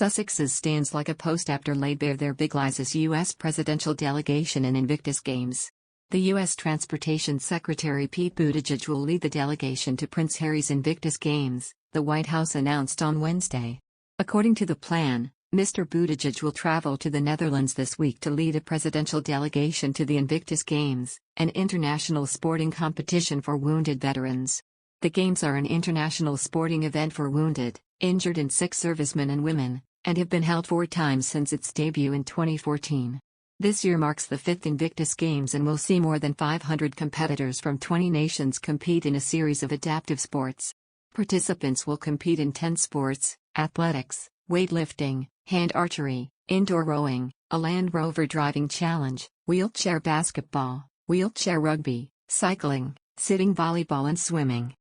Sussexes stands like a post after laid bare their big lies as U.S. presidential delegation in Invictus Games. The U.S. Transportation Secretary Pete Buttigieg will lead the delegation to Prince Harry's Invictus Games, the White House announced on Wednesday. According to the plan, Mr. Buttigieg will travel to the Netherlands this week to lead a presidential delegation to the Invictus Games, an international sporting competition for wounded veterans. The Games are an international sporting event for wounded, injured and sick servicemen and women, and have been held 4 times since its debut in 2014. This year marks the 5th Invictus Games and will see more than 500 competitors from 20 nations compete in a series of adaptive sports. Participants will compete in 10 sports: athletics, weightlifting, hand archery, indoor rowing, a Land Rover driving challenge, wheelchair basketball, wheelchair rugby, cycling, sitting volleyball and swimming.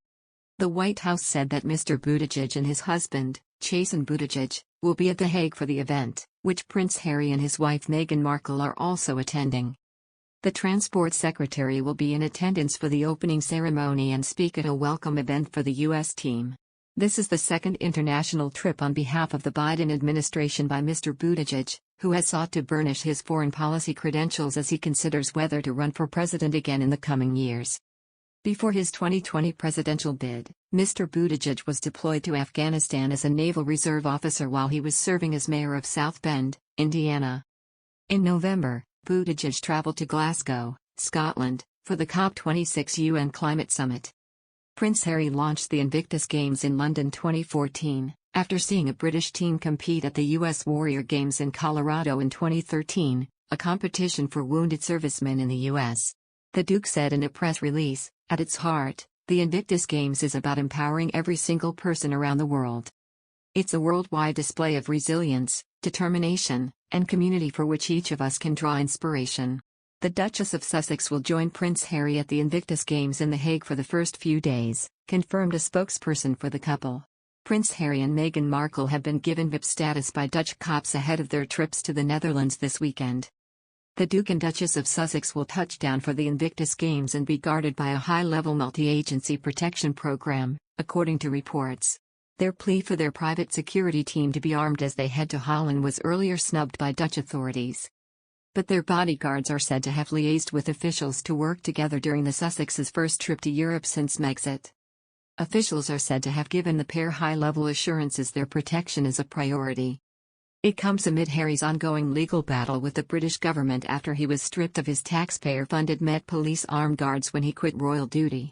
The White House said that Mr. Buttigieg and his husband, Chasten Buttigieg, will be at The Hague for the event, which Prince Harry and his wife Meghan Markle are also attending. The Transport Secretary will be in attendance for the opening ceremony and speak at a welcome event for the U.S. team. This is the second international trip on behalf of the Biden administration by Mr. Buttigieg, who has sought to burnish his foreign policy credentials as he considers whether to run for president again in the coming years. Before his 2020 presidential bid, Mr. Buttigieg was deployed to Afghanistan as a Naval Reserve officer while he was serving as mayor of South Bend, Indiana. In November, Buttigieg traveled to Glasgow, Scotland, for the COP26 UN Climate Summit. Prince Harry launched the Invictus Games in London 2014, after seeing a British team compete at the U.S. Warrior Games in Colorado in 2013, a competition for wounded servicemen in the U.S. The Duke said in a press release, "At its heart, the Invictus Games is about empowering every single person around the world. It's a worldwide display of resilience, determination, and community for which each of us can draw inspiration." The Duchess of Sussex will join Prince Harry at the Invictus Games in The Hague for the first few days, confirmed a spokesperson for the couple. Prince Harry and Meghan Markle have been given VIP status by Dutch cops ahead of their trips to the Netherlands this weekend. The Duke and Duchess of Sussex will touch down for the Invictus Games and be guarded by a high-level multi-agency protection program, according to reports. Their plea for their private security team to be armed as they head to Holland was earlier snubbed by Dutch authorities. But their bodyguards are said to have liaised with officials to work together during the Sussexes' first trip to Europe since Megxit. Officials are said to have given the pair high-level assurances their protection is a priority. It comes amid Harry's ongoing legal battle with the British government after he was stripped of his taxpayer-funded Met Police armed guards when he quit royal duty.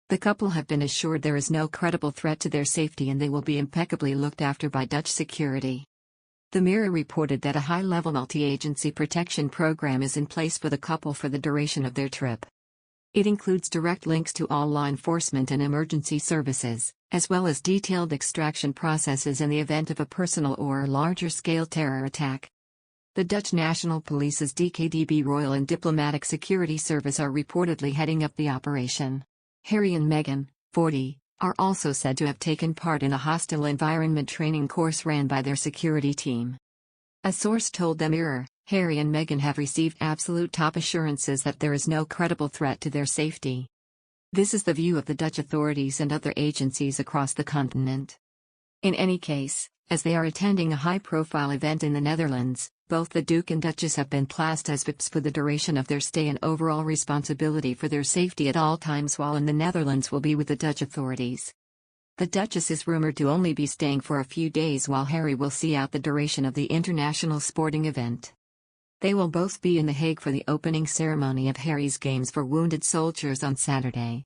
The couple have been assured there is no credible threat to their safety and they will be impeccably looked after by Dutch security. The Mirror reported that a high-level multi-agency protection program is in place for the couple for the duration of their trip. It includes direct links to all law enforcement and emergency services, as well as detailed extraction processes in the event of a personal or larger-scale terror attack. The Dutch National Police's DKDB Royal and Diplomatic Security Service are reportedly heading up the operation. Harry and Meghan, 40, are also said to have taken part in a hostile environment training course ran by their security team. A source told the Mirror, Harry and Meghan have received absolute top assurances that there is no credible threat to their safety. This is the view of the Dutch authorities and other agencies across the continent. In any case, as they are attending a high-profile event in the Netherlands, both the Duke and Duchess have been classed as VIPs for the duration of their stay, and overall responsibility for their safety at all times while in the Netherlands will be with the Dutch authorities. The Duchess is rumored to only be staying for a few days while Harry will see out the duration of the international sporting event. They will both be in The Hague for the opening ceremony of Harry's Games for Wounded Soldiers on Saturday.